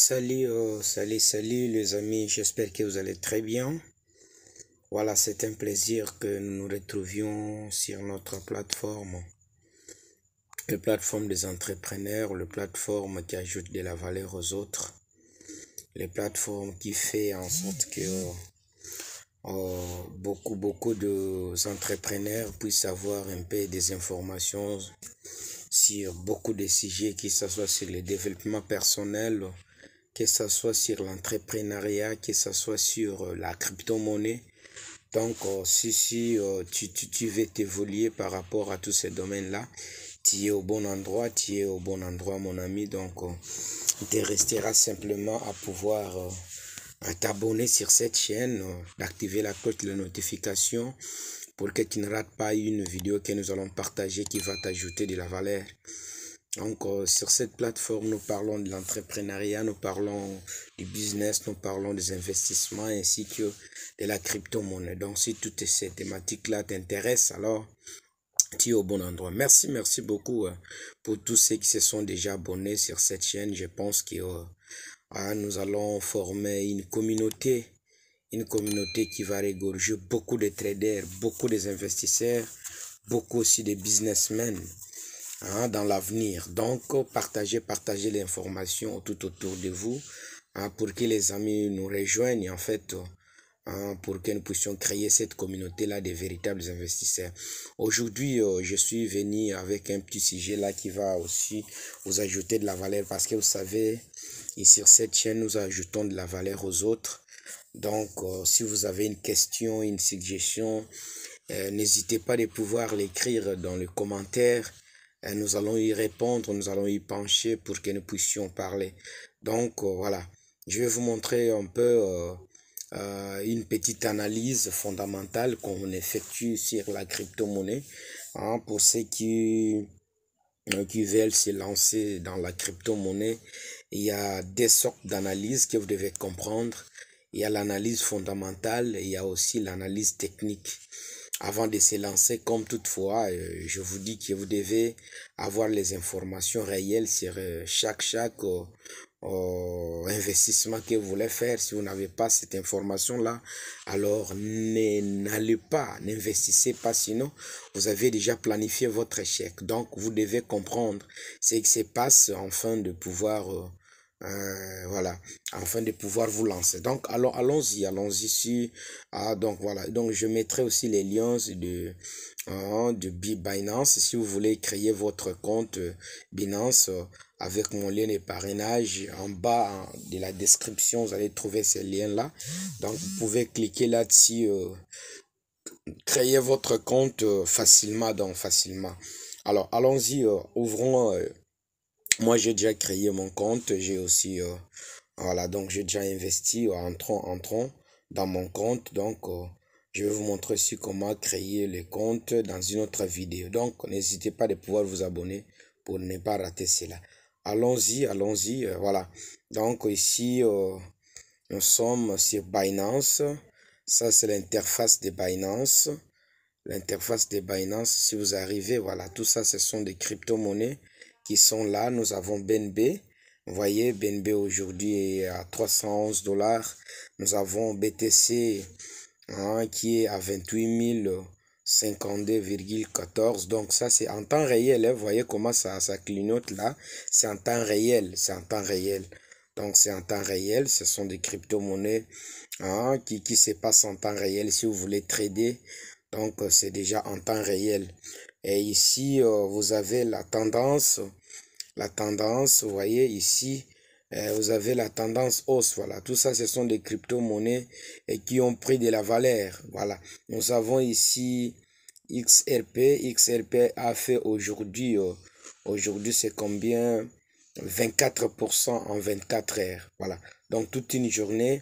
Salut les amis, j'espère que vous allez très bien. Voilà, c'est un plaisir que nous nous retrouvions sur notre plateforme. La plateforme des entrepreneurs, la plateforme qui ajoute de la valeur aux autres. Les plateformes qui fait en sorte que beaucoup d'entrepreneurs puissent avoir un peu des informations sur beaucoup de sujets, que ce soit sur le développement personnel, que ce soit sur l'entrepreneuriat, que ce soit sur la crypto-monnaie. Donc, si tu veux t'évoluer par rapport à tous ces domaines-là, tu es au bon endroit, mon ami. Donc, il te restera simplement à pouvoir à t'abonner sur cette chaîne, d'activer la cloche de notification pour que tu ne rates pas une vidéo que nous allons partager qui va t'ajouter de la valeur. Donc, sur cette plateforme, nous parlons de l'entrepreneuriat, nous parlons du business, nous parlons des investissements ainsi que de la crypto-monnaie. Donc, si toutes ces thématiques-là t'intéressent, alors tu es au bon endroit. Merci beaucoup pour tous ceux qui se sont déjà abonnés sur cette chaîne. Je pense que nous allons former une communauté qui va regorger beaucoup de traders, beaucoup d'investisseurs, beaucoup aussi de businessmen. Dans l'avenir. Donc, partagez l'information tout autour de vous pour que les amis nous rejoignent en fait, pour que nous puissions créer cette communauté-là de véritables investisseurs. Aujourd'hui, je suis venu avec un petit sujet là qui va aussi vous ajouter de la valeur parce que vous savez, ici sur cette chaîne, nous ajoutons de la valeur aux autres. Donc, si vous avez une question, une suggestion, n'hésitez pas de pouvoir l'écrire dans les commentaires. Nous allons y répondre, nous allons y pencher pour que nous puissions parler. Donc, voilà, je vais vous montrer un peu une petite analyse fondamentale qu'on effectue sur la crypto-monnaie. Pour ceux qui veulent se lancer dans la crypto-monnaie, il y a des sortes d'analyses que vous devez comprendre. Il y a l'analyse fondamentale et il y a aussi l'analyse technique. Avant de se lancer, comme toutefois, je vous dis que vous devez avoir les informations réelles sur chaque investissement que vous voulez faire. Si vous n'avez pas cette information-là, alors n'investissez pas, sinon vous avez déjà planifié votre échec. Donc, vous devez comprendre ce qui se passe afin de pouvoir voilà, afin de pouvoir vous lancer. Donc, allons-y ici. Donc, voilà. Donc, je mettrai aussi les liens de Binance. Si vous voulez créer votre compte Binance avec mon lien de parrainage, en bas de la description, vous allez trouver ces liens-là. Donc, vous pouvez cliquer là-dessus, créer votre compte facilement. Alors, allons-y, ouvrons. Moi, j'ai déjà créé mon compte. J'ai aussi, voilà, donc j'ai déjà investi. Entrons dans mon compte. Donc, je vais vous montrer aussi comment créer le compte dans une autre vidéo. Donc, n'hésitez pas de pouvoir vous abonner pour ne pas rater cela. Allons-y, voilà. Donc, ici, nous sommes sur Binance. Ça, c'est l'interface de Binance. L'interface de Binance, si vous arrivez, voilà, tout ça, ce sont des crypto-monnaies qui sont là. Nous avons BNB. Vous voyez, BNB aujourd'hui est à 311 $. Nous avons BTC qui est à 28 052,14. Donc ça, c'est en temps réel. Vous voyez comment ça clignote là. C'est en temps réel. Donc c'est en temps réel. Ce sont des crypto-monnaies qui se passent en temps réel. Si vous voulez trader, donc c'est déjà en temps réel. Et ici, vous avez la tendance, vous voyez ici, vous avez la tendance hausse. Voilà, tout ça, ce sont des crypto-monnaies qui ont pris de la valeur. Voilà, nous avons ici XRP. XRP a fait aujourd'hui, c'est combien? 24% en 24 heures. Voilà, donc toute une journée,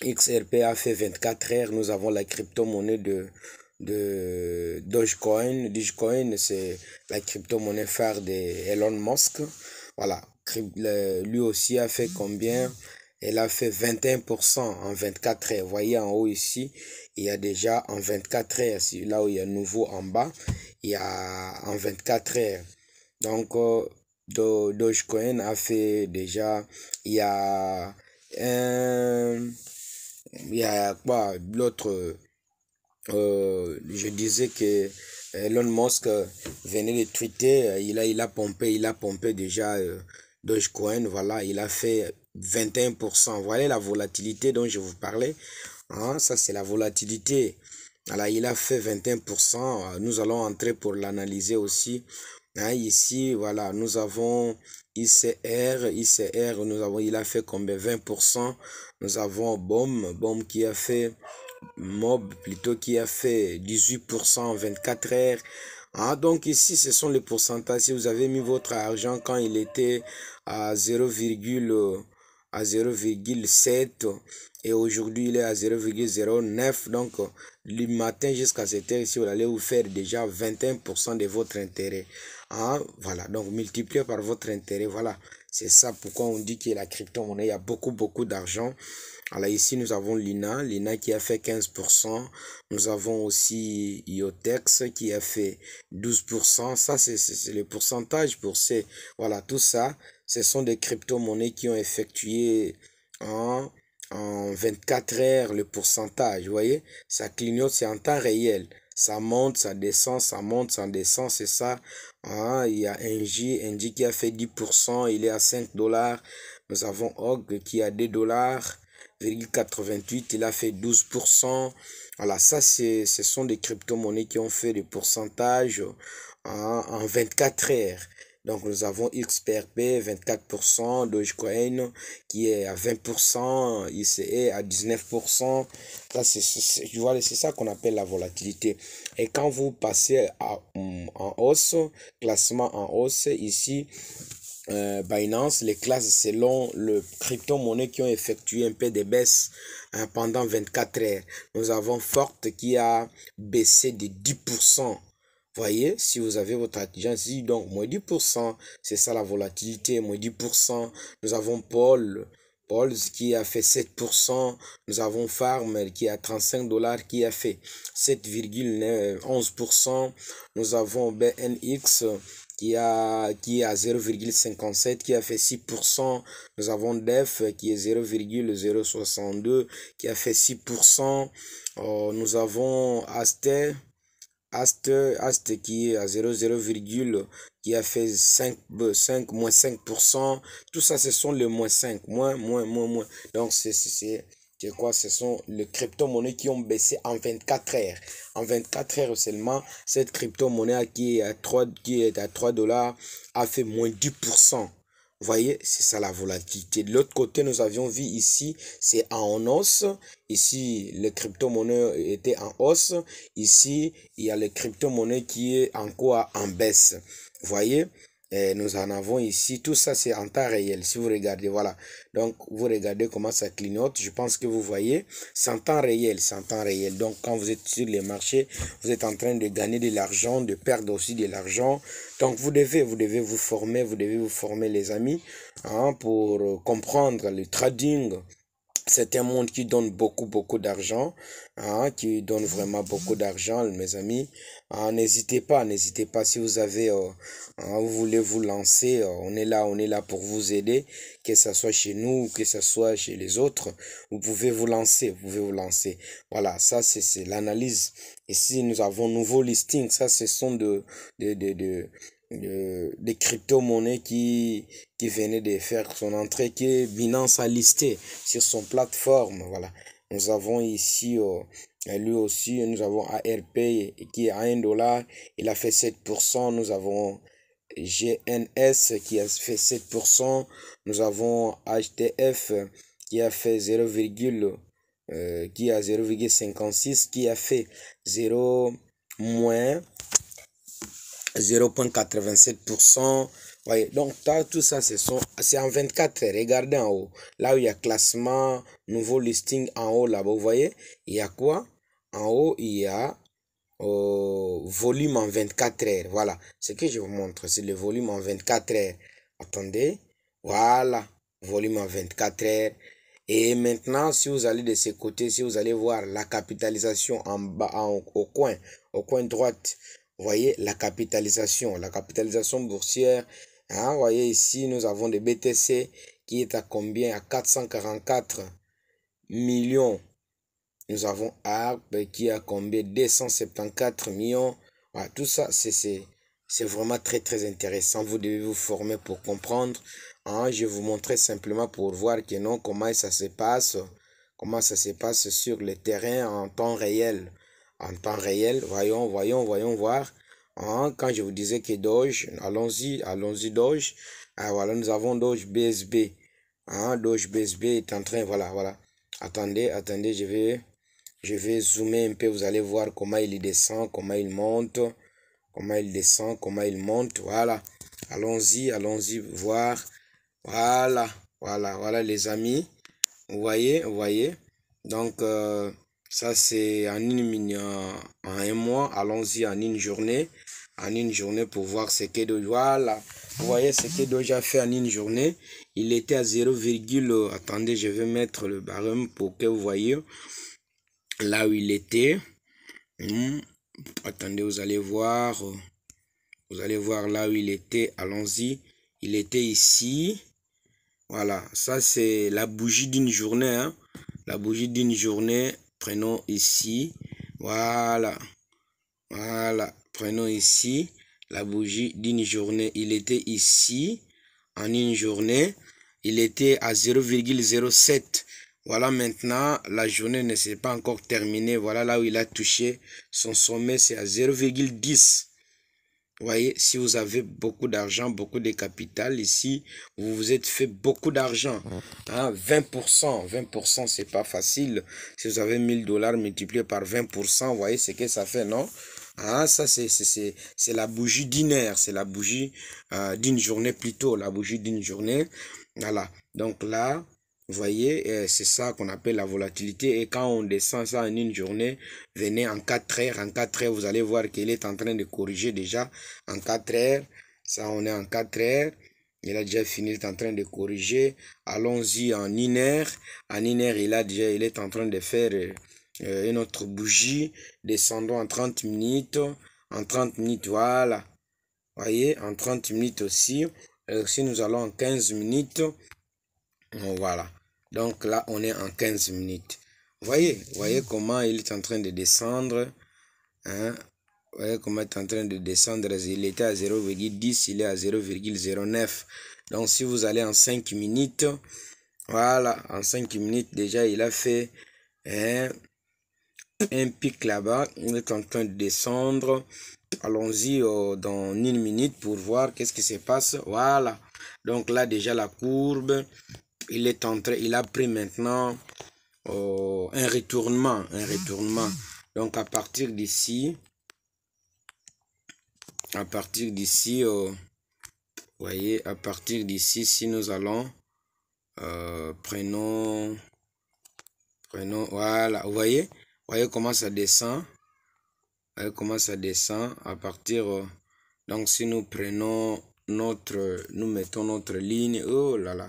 XRP a fait 24 heures. Nous avons la crypto-monnaie de Dogecoin. Dogecoin, c'est la crypto-monnaie phare d'Elon Musk. Voilà. Lui aussi a fait combien? Elle a fait 21% en 24 heures. Vous voyez en haut ici, il y a déjà en 24 heures. Là où il y a nouveau en bas, il y a en 24 heures. Donc, Dogecoin a fait déjà, il y a un, il y a quoi, l'autre, je disais que Elon Musk venait de tweeter, il a pompé déjà Dogecoin, voilà, il a fait 21%. Voilà la volatilité dont je vous parlais. Hein, ça, c'est la volatilité. Voilà, il a fait 21%. Nous allons entrer pour l'analyser aussi. Hein, ici, voilà, nous avons ICR, il a fait combien? 20%. Nous avons BOM qui a fait Mob plutôt qui a fait 18% en 24 heures. Ah, donc ici, ce sont les pourcentages. Si vous avez mis votre argent quand il était à 0,7 et aujourd'hui il est à 0,09. Donc, le matin jusqu'à cette heure ici, vous allez vous faire déjà 21% de votre intérêt. Ah, voilà, donc multiplié par votre intérêt. Voilà, c'est ça pourquoi on dit que la crypto-monnaie, il y a beaucoup d'argent. Alors ici, nous avons Lina qui a fait 15%. Nous avons aussi Iotex qui a fait 12%. Ça, c'est le pourcentage pour ces... Voilà, tout ça, ce sont des crypto-monnaies qui ont effectué en, en 24 heures le pourcentage. Vous voyez, ça clignote, c'est en temps réel. Ça monte, ça descend, ça monte, ça descend, c'est ça. Ah, il y a NJ qui a fait 10%, il est à 5 dollars. Nous avons OG qui a 2 dollars. 88, il a fait 12%. Voilà, ça, ce sont des crypto-monnaies qui ont fait des pourcentages en 24 heures. Donc, nous avons XPRP, 24%, Dogecoin qui est à 20%, ICE à 19%. Ça, c'est ça qu'on appelle la volatilité. Et quand vous passez en hausse, classement en hausse, ici, Binance, les classes selon le crypto-monnaie qui ont effectué un peu de baisse pendant 24 heures. Nous avons Forte qui a baissé de 10%. Voyez, si vous avez votre argent ici, donc moins 10%, c'est ça la volatilité, moins 10%. Nous avons Paul qui a fait 7%. Nous avons Farm qui a 35 dollars qui a fait 7,11%. Nous avons BNX qui est à 0,57 qui a fait 6%. Nous avons DEF qui est 0,062 qui a fait 6%. Nous avons Aster qui est à 0,0, qui a fait 5, moins 5%. Tout ça, ce sont les moins 5, moins. Donc, c'est quoi? Ce sont les crypto-monnaies qui ont baissé en 24 heures. En 24 heures seulement, cette crypto-monnaie qui est à 3 dollars a fait moins 10%. Vous voyez, c'est ça la volatilité. De l'autre côté, nous avions vu ici, c'est en hausse. Ici, le crypto-monnaie était en hausse. Ici, il y a le crypto-monnaie qui est encore en baisse. Vous voyez, et nous en avons ici. Tout ça, c'est en temps réel. Si vous regardez, voilà. Donc, vous regardez comment ça clignote. Je pense que vous voyez, c'est en temps réel. C'est en temps réel. Donc, quand vous êtes sur les marchés, vous êtes en train de gagner de l'argent, de perdre aussi de l'argent. Donc, vous devez vous former les amis, hein, pour comprendre le trading. C'est un monde qui donne beaucoup d'argent, hein, qui donne vraiment beaucoup d'argent, mes amis. Ah, n'hésitez pas si vous avez, vous voulez vous lancer, on est là pour vous aider, que ce soit chez nous, que ce soit chez les autres. Vous pouvez vous lancer. Voilà, ça c'est l'analyse. Ici, nous avons nouveau listing. Ça, ce sont des crypto-monnaies qui venait de faire son entrée, que Binance a listé sur son plateforme. Voilà. Nous avons ici, lui aussi, nous avons ARP qui est à 1 dollar. Il a fait 7%. Nous avons GNS qui a fait 7%. Nous avons HTF qui a fait 0, qui a 0,56, qui a fait 0 moins 0,87%. Voyez, donc tout ça, c'est en 24 heures. Regardez en haut. Là où il y a classement, nouveau listing en haut, là-bas, vous voyez, il y a quoi? En haut, il y a volume en 24 heures. Voilà, ce que je vous montre, c'est le volume en 24 heures. Attendez, voilà, volume en 24 heures. Et maintenant, si vous allez de ce côté, si vous allez voir la capitalisation en bas, au coin droite, vous voyez la capitalisation boursière Hein, vous voyez ici, nous avons des BTC qui est à combien? À 444 millions. Nous avons ARP qui est à combien? 274 millions. Voilà, tout ça, c'est vraiment très, très intéressant. Vous devez vous former pour comprendre. Hein, je vais vous montrer simplement pour voir que non, comment ça se passe. Comment ça se passe sur le terrain en temps réel. En temps réel, voyons voir. Hein, quand je vous disais que Doge, allons-y Doge. Ah, voilà, nous avons Doge BSB. Hein, Doge BSB est en train, voilà. Attendez, je vais zoomer un peu, vous allez voir comment il descend, comment il monte, comment il descend, comment il monte. Voilà. Allons-y voir. Voilà les amis. Vous voyez. Donc, ça c'est en en un mois. Allons-y en une journée. En une journée pour voir ce que Doge. Voilà. Vous voyez ce que Doge a fait en une journée. Il était à 0, attendez, je vais mettre le barème pour que vous voyez là où il était. Attendez, vous allez voir là où il était. Allons-y. Il était ici. Voilà, ça c'est la bougie d'une journée. Hein. La bougie d'une journée, prenons ici. Voilà. Prenons ici la bougie d'une journée. Il était ici en une journée. Il était à 0,07. Voilà, maintenant, la journée ne s'est pas encore terminée. Voilà là où il a touché son sommet, c'est à 0,10. Vous voyez, si vous avez beaucoup d'argent, beaucoup de capital, ici, vous vous êtes fait beaucoup d'argent. Hein, 20%, c'est pas facile. Si vous avez 1000 dollars multiplié par 20%, vous voyez ce que ça fait, non? Ah, ça, c'est la bougie d'une heure, c'est la bougie d'une journée plutôt, la bougie d'une journée. Voilà, donc là, vous voyez, c'est ça qu'on appelle la volatilité. Et quand on descend ça en une journée, venez en 4 heures. En 4 heures, vous allez voir qu'il est en train de corriger déjà. En 4 heures, ça on est en 4 heures. Il a déjà fini, il est en train de corriger. Allons-y en 1 heure. En 1 heure, il est en train de faire une autre bougie. Descendons en 30 minutes. En 30 minutes, voilà. Voyez, en 30 minutes aussi. Si nous allons en 15 minutes, voilà. Donc là, on est en 15 minutes. Voyez comment il est en train de descendre. Hein? Voyez comment il est en train de descendre. Il était à 0,10, il est à 0,09. Donc si vous allez en 5 minutes, voilà, en 5 minutes déjà, il a fait un pic là-bas. Il est en train de descendre. Allons-y dans 1 minute pour voir qu'est-ce qui se passe. Voilà. Donc là, déjà, la courbe, il a pris maintenant un retournement. Donc, à partir d'ici, voyez, à partir d'ici, si nous allons, prenons, voilà, vous voyez comment ça descend. Comment ça descend à partir donc si nous prenons nous mettons notre ligne, oh là là,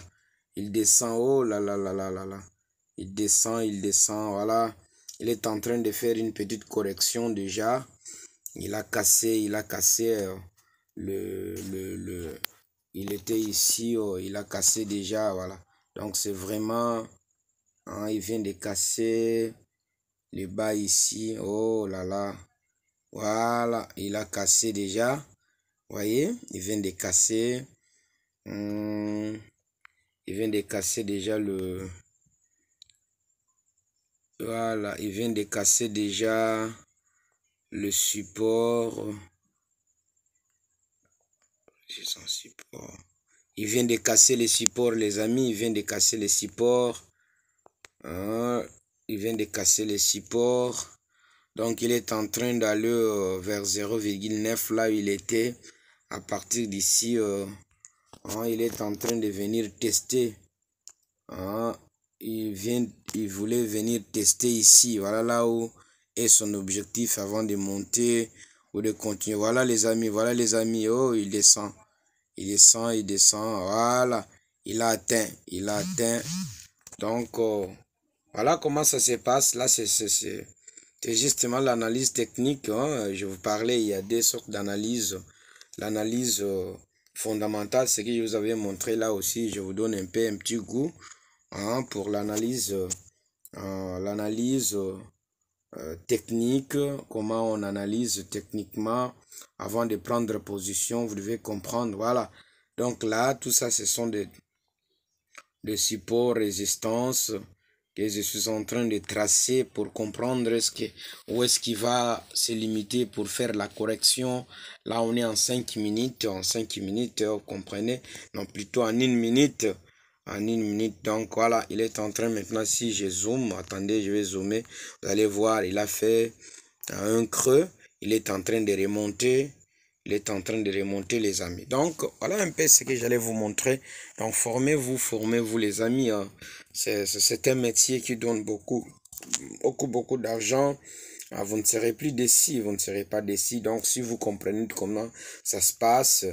il descend, oh là là là là là là, il descend, voilà, il est en train de faire une petite correction déjà. Il a cassé il était ici, oh, il a cassé déjà, voilà. Donc c'est vraiment, hein, il vient de casser le bas ici, oh là là. Voilà, il a cassé déjà. Voyez, il vient de casser. Il vient de casser déjà le... Voilà, il vient de casser déjà le support. Son support. Il vient de casser les supports, les amis. Il vient de casser les supports. Il vient de casser les supports. Donc, il est en train d'aller vers 0,9 là où il était. À partir d'ici, il est en train de venir tester. Il voulait venir tester ici. Voilà là où est son objectif avant de monter ou de continuer. Voilà les amis. Oh, il descend. Voilà. Il a atteint. Donc, voilà comment ça se passe. Là, c'est justement l'analyse technique. Hein. Je vous parlais, il y a deux sortes d'analyse. L'analyse fondamentale, ce que je vous avais montré là aussi. Je vous donne un peu un petit goût hein, pour l'analyse technique, comment on analyse techniquement avant de prendre position. Vous devez comprendre, voilà. Donc là, tout ça, ce sont des supports résistance que je suis en train de tracer pour comprendre où est-ce qu'il va se limiter pour faire la correction. Là, on est en 5 minutes. En 5 minutes, vous comprenez? Non, plutôt en 1 minute. En 1 minute. Donc, voilà, il est en train maintenant, si je zoome, attendez, je vais zoomer. Vous allez voir, il a fait un creux. Il est en train de remonter. Il est en train de remonter, les amis. Donc, voilà un peu ce que j'allais vous montrer. Donc, formez-vous, les amis. Hein. C'est un métier qui donne beaucoup d'argent. Ah, vous ne serez plus déçus, vous ne serez pas déçus. Donc, si vous comprenez comment ça se passe,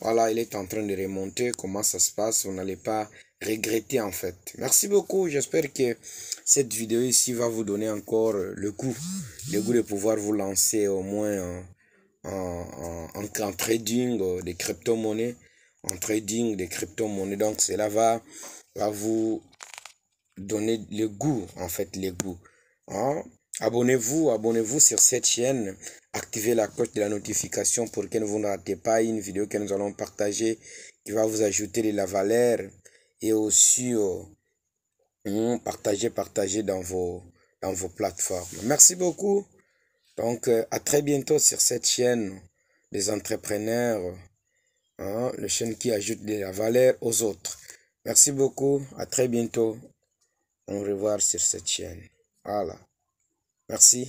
voilà, il est en train de remonter. Comment ça se passe, vous n'allez pas regretter en fait. Merci beaucoup. J'espère que cette vidéo ici va vous donner encore le goût de pouvoir vous lancer au moins en trading des crypto-monnaies, en trading des crypto-monnaies. Donc, cela va vous donner le goût, en fait, le goût. Hein? Abonnez-vous sur cette chaîne. Activez la cloche de la notification pour que vous ne ratez pas une vidéo que nous allons partager qui va vous ajouter de la valeur et aussi partager dans vos plateformes. Merci beaucoup. Donc, à très bientôt sur cette chaîne des entrepreneurs, hein, la chaîne qui ajoute de la valeur aux autres. Merci beaucoup. À très bientôt. Au revoir sur cette chaîne. Voilà. Merci.